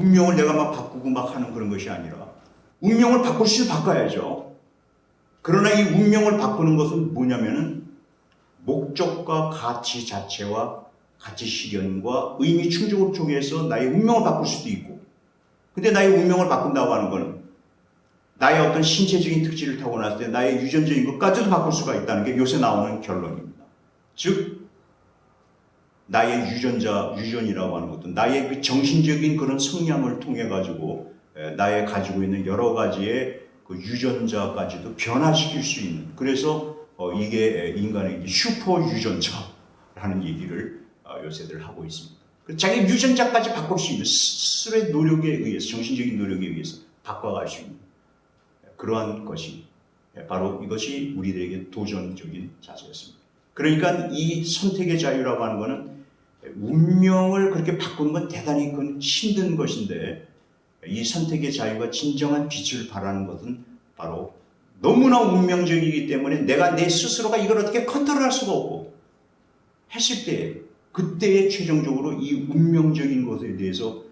운명을 내가 막 바꾸고 막 하는 그런 것이 아니라 운명을 바꿀 수 있으면 바꿔야죠. 그러나 이 운명을 바꾸는 것은 뭐냐면은 목적과 가치 자체와 가치 실현과 의미 충족을 통해서 나의 운명을 바꿀 수도 있고, 근데 나의 운명을 바꾼다고 하는 건 나의 어떤 신체적인 특질을 타고났을 때 나의 유전적인 것까지도 바꿀 수가 있다는 게 요새 나오는 결론입니다. 즉 나의 유전이라고 하는 것도 나의 그 정신적인 그런 성향을 통해 가지고 나의 가지고 있는 여러 가지의 그 유전자까지도 변화시킬 수 있는, 그래서 이게 인간의 슈퍼 유전자라는 얘기를 요새들 하고 있습니다. 자기 유전자까지 바꿀 수 있는, 스스로의 노력에 의해서, 정신적인 노력에 의해서 바꿔갈 수 있는 그러한 것이 바로 이것이 우리들에게 도전적인 자세였습니다. 그러니까 이 선택의 자유라고 하는 것은 운명을 그렇게 바꾸는 건 대단히 힘든 것인데, 이 선택의 자유가 진정한 빛을 발하는 것은 바로 너무나 운명적이기 때문에 내가 내 스스로가 이걸 어떻게 컨트롤할 수가 없고 했을 때, 그때에 최종적으로 이 운명적인 것에 대해서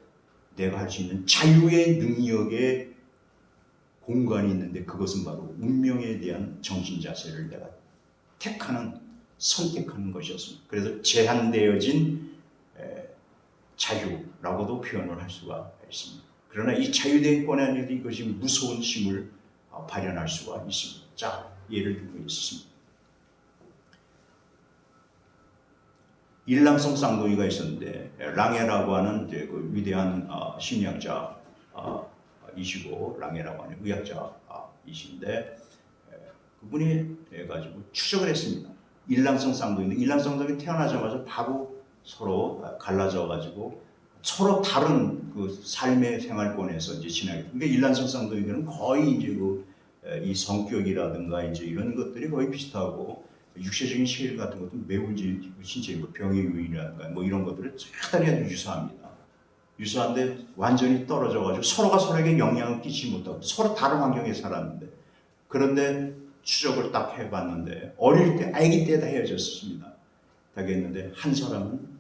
내가 할 수 있는 자유의 능력의 공간이 있는데, 그것은 바로 운명에 대한 정신 자세를 내가 선택하는 것이었습니다. 그래서 제한되어진 자유라고도 표현을 할 수가 있습니다. 그러나 이 자유된 권한에도 이것이 무서운 힘을 발현할 수가 있습니다. 자, 예를 들고 있습니다. 일랑성 쌍둥이가 있었는데, 랑에라고 하는 이제 그 위대한 심리학자이시고 랑에라고 하는 의학자이신데, 그분이 해가지고 추적을 했습니다. 일랑성 쌍둥이인데, 일랑성 쌍둥이 태어나자마자 바로 서로 갈라져가지고 서로 다른 그 삶의 생활권에서 이제 지나게. 그러니까 일란성 쌍둥이들은 거의 이제 이 성격이라든가 이제 이런 것들이 거의 비슷하고, 육체적인 시일 같은 것도 매우 이제 신체 병의 요인이라든가 뭐 이런 것들을 대단히 아주 유사합니다. 유사한데 완전히 떨어져가지고 서로가 서로에게 영향을 끼치지 못하고 서로 다른 환경에 살았는데, 그런데 추적을 딱 해봤는데 어릴 때 아기 때 다 헤어졌습니다. 다 했는데 한 사람은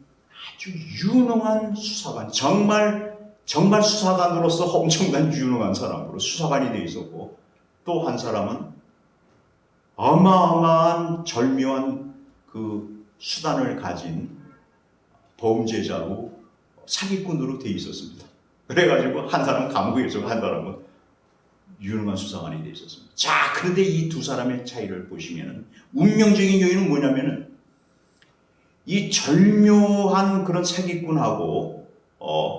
아주 유능한 수사관, 정말 수사관으로서 엄청난 유능한 사람으로 수사관이 되어 있었고, 또 한 사람은 어마어마한 절묘한 그 수단을 가진 범죄자로 사기꾼으로 되어 있었습니다. 그래가지고 한 사람은 감옥에 있었고 한 사람은 유능한 수사관이 되어 있었습니다. 자, 그런데 이 두 사람의 차이를 보시면은 운명적인 요인은 뭐냐면은 이 절묘한 그런 사기꾼하고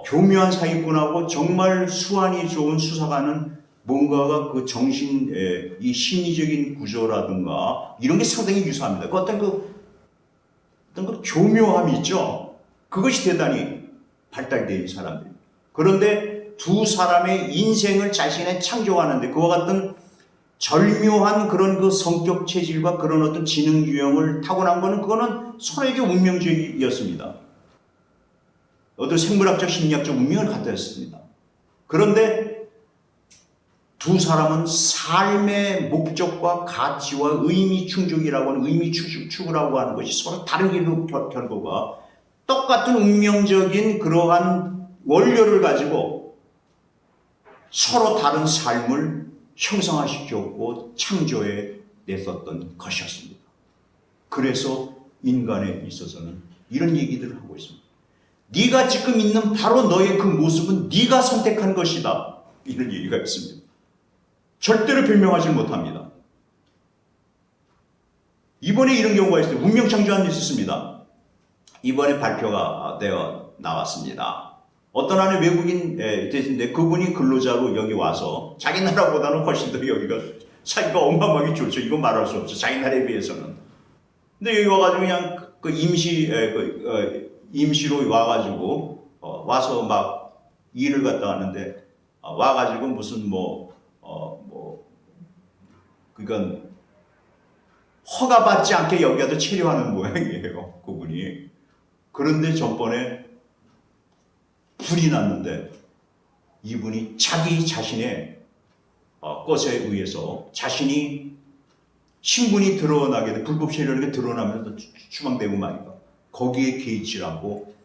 교묘한 사기꾼하고 정말 수완이 좋은 수사관은 뭔가가 그 정신의 이 심리적인 구조라든가 이런 게 상당히 유사합니다. 그 어떤 그 교묘함이 있죠. 그것이 대단히 발달되어 있는 사람들입니다. 그런데 두 사람의 인생을 자신의 창조하는데 그와 같은 절묘한 그런 그 성격 체질과 그런 어떤 지능 유형을 타고난 거는 그거는 서로에게 운명적이었습니다. 어떤 생물학적 심리학적 운명을 갖다 했습니다. 그런데 두 사람은 삶의 목적과 가치와 의미 충족이라고 하는 의미 추구라고 하는 것이 서로 다른 길로 결과가 똑같은 운명적인 그러한 원료를 가지고 서로 다른 삶을 형성화시켰고 창조해 냈었던 것이었습니다. 그래서 인간에 있어서는 이런 얘기들을 하고 있습니다. 네가 지금 있는 바로 너의 그 모습은 네가 선택한 것이다. 이런 얘기가 있습니다. 절대로 변명하지 못합니다. 이번에 이런 경우가 있어요. 운명창조안이 있었습니다. 이번에 발표가 되어 나왔습니다. 어떤 한의 외국인 대신데 그분이 근로자로 여기 와서 자기 나라보다는 훨씬 더 여기가 사기가 어마어마하게 좋죠. 이거 말할 수 없죠. 자기 나라에 비해서는. 근데 여기 와가지고 그냥 그 임시로 와가지고 와서 막 일을 갖다 하는데 와가지고 무슨 그러니까 허가받지 않게 여기 와서 체류하는 모양이에요. 그분이. 그런데 전번에 불이 났는데 이분이 자기 자신의 것에 의해서 자신이 신분이 드러나게 돼, 불법 체류하는 게 드러나면서 추방되고 말이야. 거기에 개의치 않고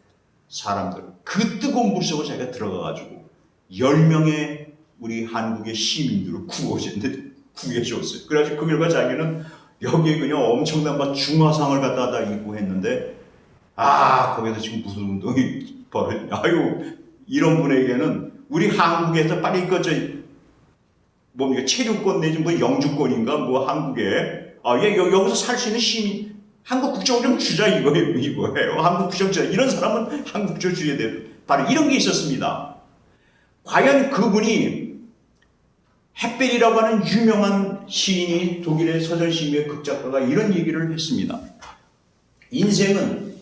사람들 그 뜨거운 물 속에 자기가 들어가가지고 10명의 우리 한국의 시민들을 구해줬어요. 그래가지고 그 결과 자기는 여기에 그냥 엄청난 막 중화상을 갖다가 입고 했는데, 거기서 지금 무슨 운동이 벌어지냐. 아유, 이런 분에게는 우리 한국에서 빨리 뭡니까, 체류권 내지 뭐 영주권인가 뭐 한국에 여기서 살 수 있는 시민, 한국 국적을 좀 주자 이거예요. 한국 국적 주자. 이런 사람은 한국 국적 주어야 돼요. 바로 이런 게 있었습니다. 과연 그분이 햇벨이라고 하는 유명한 시인이, 독일의 서전 시인의 극작가가 이런 얘기를 했습니다. 인생이란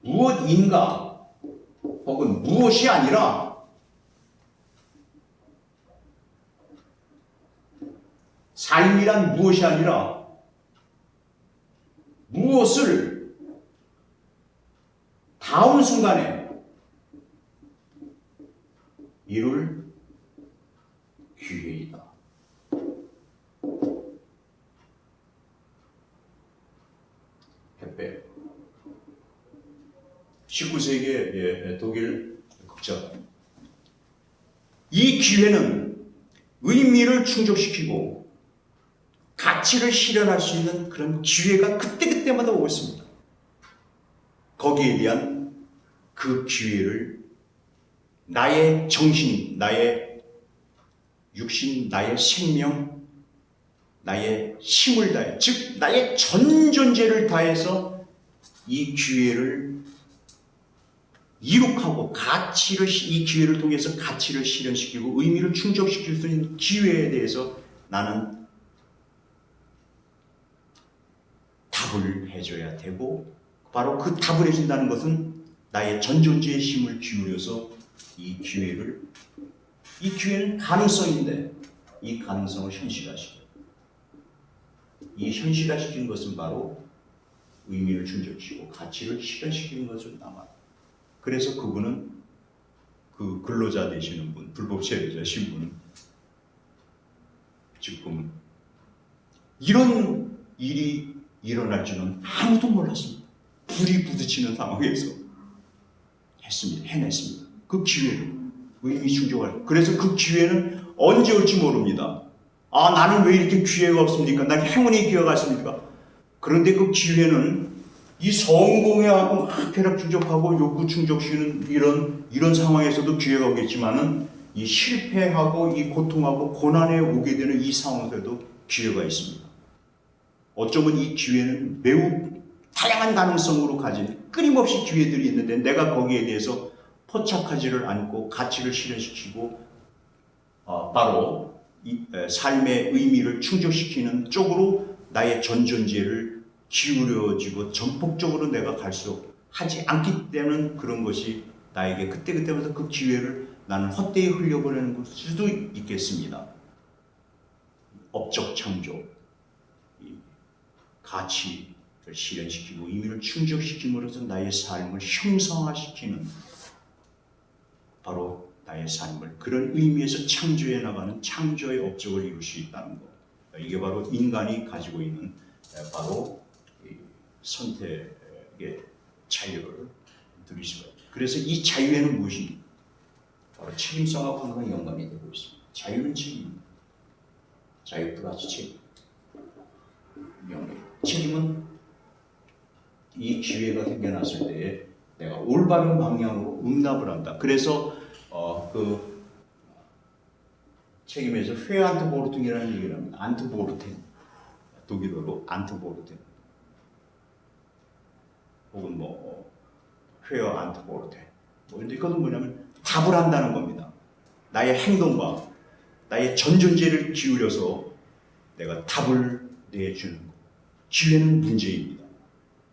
무엇인가 혹은 무엇이 아니라 삶이란 무엇이 아니라 무엇을 다음 순간에 이룰 기회이다. 햇벨 19세기의 독일 극작가. 이 기회는 의미를 충족시키고 가치를 실현할 수 있는 그런 기회가 그때그때마다 오고 있습니다. 거기에 대한 그 기회를 나의 정신, 나의 육신, 나의 생명, 나의 힘을 다해, 즉 나의 전 존재를 다해서 이 기회를 이룩하고 이 기회를 통해서 가치를 실현시키고 의미를 충족시킬 수 있는 기회에 대해서 나는 답을 해줘야 되고, 바로 그 답을 해준다는 것은 나의 전 존재의 힘을 기울여서 이 기회는 가능성인데 이 가능성을 현실화시켜요. 이 현실화시키는 것은 바로 의미를 충족시키고 가치를 실현시키는 것을 남아요. 그래서 그분은 그 근로자 되시는 분, 불법 체류자신 분은 지금 이런 일이 일어날 줄은 아무도 몰랐습니다. 불이 부딪히는 상황에서 해냈습니다. 그 기회를 의미 충족할. 그래서 그 기회는 언제 올지 모릅니다. 나는 왜 이렇게 기회가 없습니까? 난 행운의 기회가 있습니까? 그런데 그 기회는 이 성공에 하고 쾌락 충족하고 욕구 충족시키는 이런 상황에서도 기회가 오겠지만은 이 실패하고 이 고통하고 고난에 오게 되는 이 상황에서도 기회가 있습니다. 어쩌면 이 기회는 매우 다양한 가능성으로 가진 끊임없이 기회들이 있는데 내가 거기에 대해서 포착하지를 않고 가치를 실현시키고 바로 이 삶의 의미를 충족시키는 쪽으로 나의 전 존재를 기울여지고 전폭적으로 내가 하지 않기 때문에 그런 것이 나에게 그때마다 그 기회를 나는 헛되이 흘려보내는 걸 수도 있겠습니다. 업적 창조, 가치를 실현시키고 의미를 충족시킴으로써 나의 삶을 형성화시키는, 바로 나의 삶을 그런 의미에서 창조해 나가는 창조의 업적을 이룰 수 있다는 것. 이게 바로 인간이 가지고 있는 바로 선택의 자유를 누릴 수가 있죠. 그래서 이 자유에는 무엇입니까? 바로 책임성하고 항상 연관이 되고 있습니다. 자유는 책임입니다. 자유 플러스 책임. 책임은 이 기회가 생겨났을 때 내가 올바른 방향으로 응답을 한다. 그래서 그 책임에서 회안트보르팅이라는 얘기를 합니다. 안트보르텐, 독일어로 안트보르텐, 혹은 회어 안트보르텐. 이것은 뭐냐면 답을 한다는 겁니다. 나의 행동과 나의 전 존재를 기울여서 내가 답을 내주는 것. 기회는 문제입니다.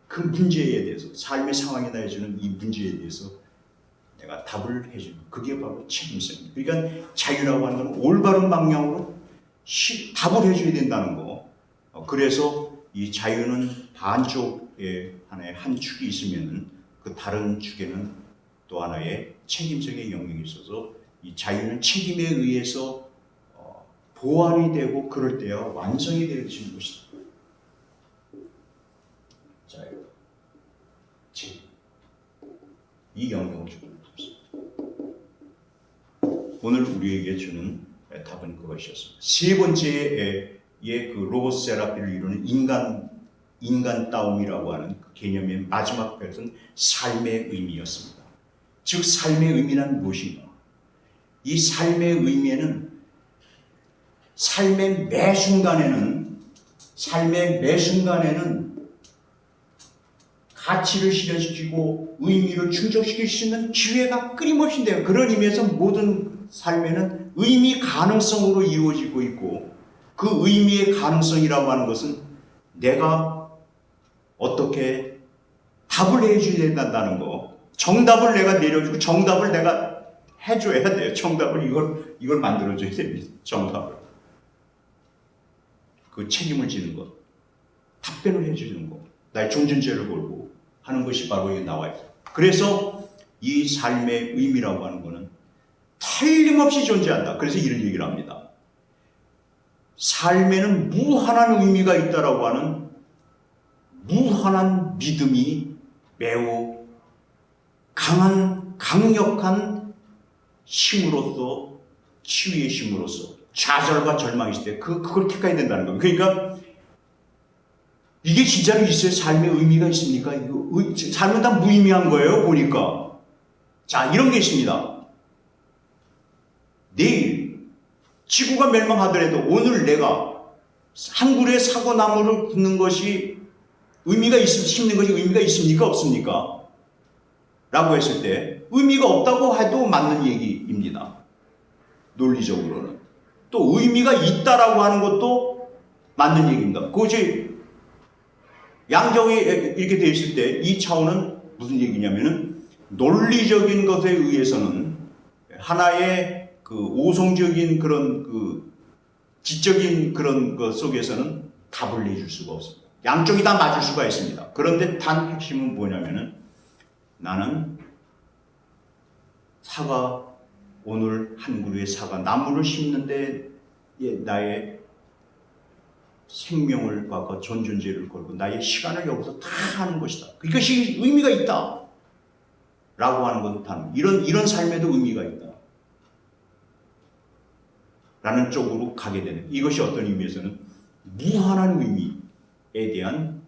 그 문제에 대해서, 삶의 상황에 내주는 이 문제에 대해서 내가 답을 해주는 것. 그게 바로 책임성입니다. 그러니까 자유라고 하는 건 올바른 방향으로 답을 해줘야 된다는 거. 그래서 이 자유는 반쪽에 하나의 한 축이 있으면 그 다른 축에는 또 하나의 책임성의 영역이 있어서 이 자유는 책임에 의해서 보완이 되고 그럴 때야 완성이 되어지는 것이다. 자, 이 영역을 주는 것입니다. 오늘 우리에게 주는 답은 그것이었습니다. 세 번째의 그 로고스 세라피를 이루는 인간다움이라고 하는 그 개념의 마지막 것은 삶의 의미였습니다. 즉 삶의 의미는 무엇인가? 이 삶의 의미에는 삶의 매 순간에는 가치를 실현시키고 의미를 충족시킬 수 있는 기회가 끊임없이 돼요. 그런 의미에서 모든 삶에는 의미 가능성으로 이루어지고 있고, 그 의미의 가능성이라고 하는 것은 내가 어떻게 답을 해줘야 된다는 거, 정답을 내가 내려주고 정답을 내가 해줘야 돼요. 정답을 이걸 만들어줘야 됩니다. 정답을. 그 책임을 지는 것, 답변을 해주는 것, 나의 존재를 걸고 하는 것이 바로 여기 나와 있어요. 그래서 이 삶의 의미라고 하는 것은 틀림없이 존재한다. 그래서 이런 얘기를 합니다. 삶에는 무한한 의미가 있다라고 하는 무한한 믿음이 매우 강력한 힘으로서, 치유의 힘으로서 좌절과 절망이 있을 때 그걸 택해야 된다는 겁니다. 그러니까 이게 진짜로 있어요? 삶의 의미가 있습니까? 삶은 다 무의미한 거예요, 보니까. 자, 이런 게 있습니다. 내일 지구가 멸망하더라도 오늘 내가 한 그루의 사과나무를 붓는 것이 심는 것이 의미가 있습니까? 없습니까? 라고 했을 때 의미가 없다고 해도 맞는 얘기입니다. 논리적으로는. 또 의미가 있다라고 하는 것도 맞는 얘기입니다. 그것이 양적이 이렇게 되어 있을 때 이 차원은 무슨 얘기냐면은 논리적인 것에 의해서는 하나의 그 오성적인 그런 그 지적인 그런 것 속에서는 답을 내줄 수가 없습니다. 양쪽이 다 맞을 수가 있습니다. 그런데 단 핵심은 뭐냐면은 나는 오늘 한 그루의 사과 나무를 심는데 나의 생명을 걸고 존재를 걸고 나의 시간을 여기서 다 하는 것이다. 이것이 의미가 있다. 라고 하는 건 단 이런 삶에도 의미가 있다. 라는 쪽으로 가게 되는, 이것이 어떤 의미에서는 무한한 의미에 대한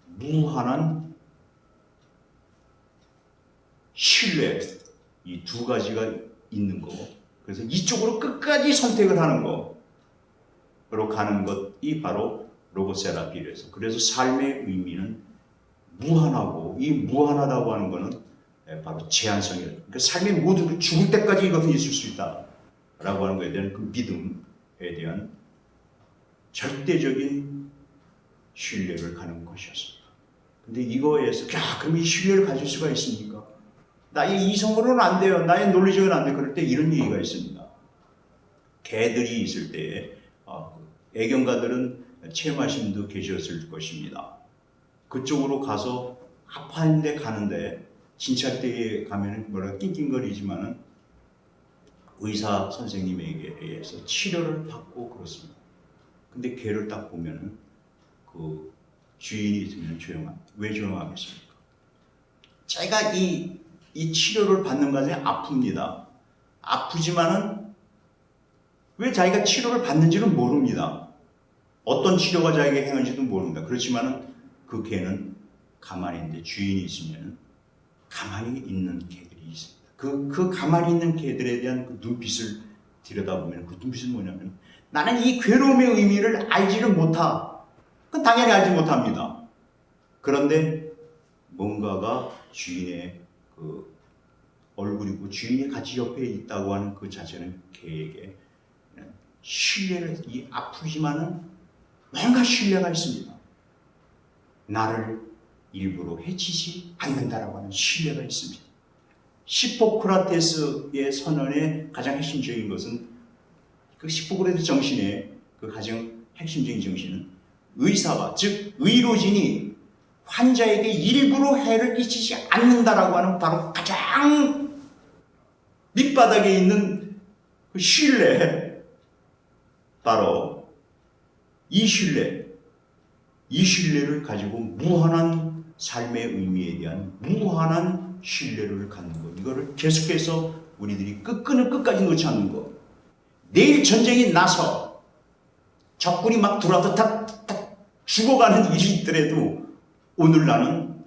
무한한 신뢰, 이 두 가지가 있는 거. 그래서 이쪽으로 끝까지 선택을 하는 거로 가는 것이 바로 로고세라피에서. 그래서 삶의 의미는 무한하고, 이 무한하다고 하는 것은 바로 제한성이에요. 그러니까 삶의 모든 죽을 때까지 이것은 있을 수 있다라고 하는 것에 대한 그 믿음에 대한 절대적인 신뢰를 가는 것이었습니다. 근데 이거에서 그럼 이 신뢰를 가질 수가 있습니까? 나의 이성으로는 안 돼요. 나의 논리적으로는 안 돼요. 그럴 때 이런 얘기가 있습니다. 개들이 있을 때 애견가들은 체험하신 분도 계셨을 것입니다. 그쪽으로 가서 아파하는 데 가는데 진찰대에 가면 낑낑거리지만은 의사 선생님에게 의해서 치료를 받고 그렇습니다. 근데 개를 딱 보면은 그 주인이 있으면 왜 조용하겠습니까? 자기가 이 치료를 받는 과정에 아픕니다. 아프지만은 왜 자기가 치료를 받는지는 모릅니다. 어떤 치료가 자기에게 행한지도 모릅니다. 그렇지만은 그 개는 가만히 있는데 주인이 있으면 가만히 있는 개들이 있습니다. 그 가만히 있는 개들에 대한 그 눈빛을 들여다보면 그 눈빛은 뭐냐면 나는 이 괴로움의 의미를 알지를 못하. 그건 당연히 알지 못합니다. 그런데 뭔가가 주인의 그 얼굴이고 주인이 같이 옆에 있다고 하는 그 자체는 개에게 신뢰를, 이 아프지만은 뭔가 신뢰가 있습니다. 나를 일부러 해치지 않는다라고 하는 신뢰가 있습니다. 히포크라테스의 선언의 가장 핵심적인 것은 그 히포크라테스 정신의 그 가장 핵심적인 정신은 의사와 즉 의료진이 환자에게 일부러 해를 끼치지 않는다라고 하는 바로 가장 밑바닥에 있는 그 신뢰, 바로 이 신뢰를 가지고 무한한 삶의 의미에 대한 무한한 신뢰를 갖는 것. 이거를 계속해서 우리들이 끝까지 놓지 않는 것. 내일 전쟁이 나서 적군이 막 들어와서 탁 죽어가는 일이 있더라도 오늘 나는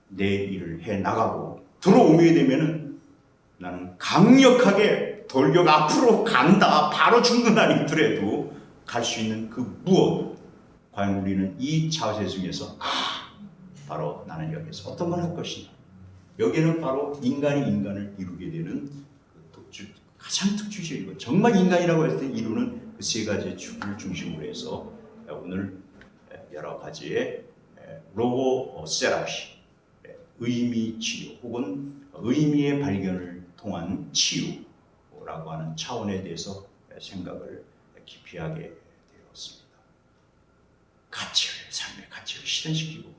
내 일을 해 나가고 들어오게 되면은 나는 강력하게 돌격 앞으로 간다. 바로 죽는 날이 있더라도 갈 수 있는 그 무엇. 과연 우리는 이 자세 중에서 바로 나는 여기서 어떤 걸 할 것이냐. 여기는 바로 인간이 인간을 이루게 되는 가장 특주적인 것. 정말 인간이라고 했을 때 이루는 그 세 가지 축을 중심으로 해서 오늘 여러 가지의 로고 세라피, 의미 치유 혹은 의미의 발견을 통한 치유라고 하는 차원에 대해서 생각을 깊이 하게 되었습니다. 삶의 가치를 실현시키고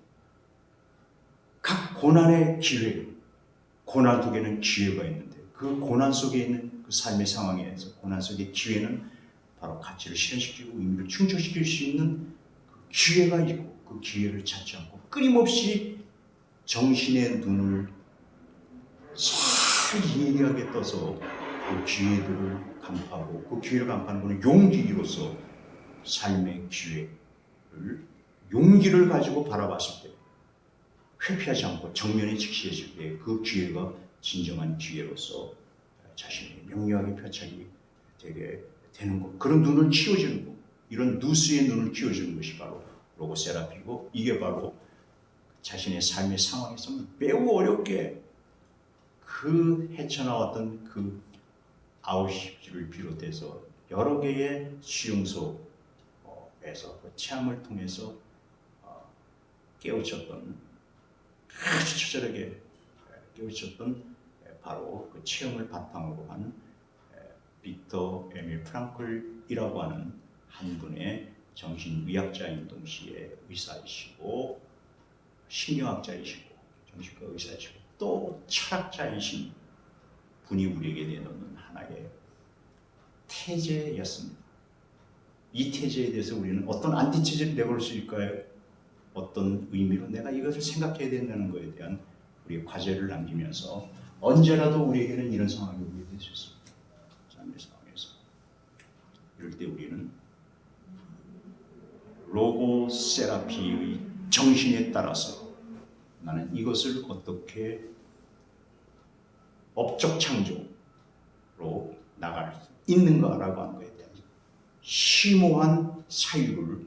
각 고난의 기회, 고난 속에는 기회가 있는데 그 고난 속에 있는 그 삶의 상황에서 고난 속의 기회는 바로 가치를 실현시키고 의미를 충족시킬 수 있는 그 기회가 있고 그 기회를 찾지 않고 끊임없이 정신의 눈을 예리하게 떠서 그 기회들을 간파하고 그 기회를 간파하는 것은 용기로서 삶의 용기를 가지고 바라봤을 때 회피하지 않고 정면에 직시했을 때 그 기회가 진정한 기회로서 자신이 명료하게 표착이 되게 되는 것. 그런 눈을 키워주는 것. 이런 누수의 눈을 키워주는 것이 바로 로고세라피고 이게 바로 자신의 삶의 상황에서 매우 어렵게 그 헤쳐나왔던 그 아우슈비츠를 비롯해서 여러 개의 수용소에서 그 체험을 통해서 깨우쳤던 아주 처절하게 깨우쳤던 바로 그 체험을 바탕으로 한 빅터 에밀 프랑클이라고 하는 한 분의 정신의학자인 동시에 의사이시고 심리학자이시고 정신과 의사이시고 또 철학자이신 분이 우리에게 내놓는 하나의 태제였습니다. 이 태제에 대해서 우리는 어떤 안티체제를 내볼 수 있을까요? 어떤 의미로 내가 이것을 생각해야 된다는 것에 대한 우리의 과제를 남기면서 언제라도 우리에게는 이런 상황이 오게 될 수 있습니다. 삶의 상황에서 이럴 때 우리는 로고세라피의 정신에 따라서 나는 이것을 어떻게 업적 창조로 나갈 수 있는가라고 하는 것에 대한 심오한 사유를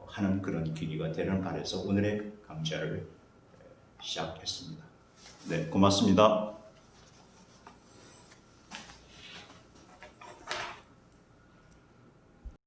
하는 그런 계기가 되는 바라서 오늘의 강좌를 시작했습니다. 네, 고맙습니다.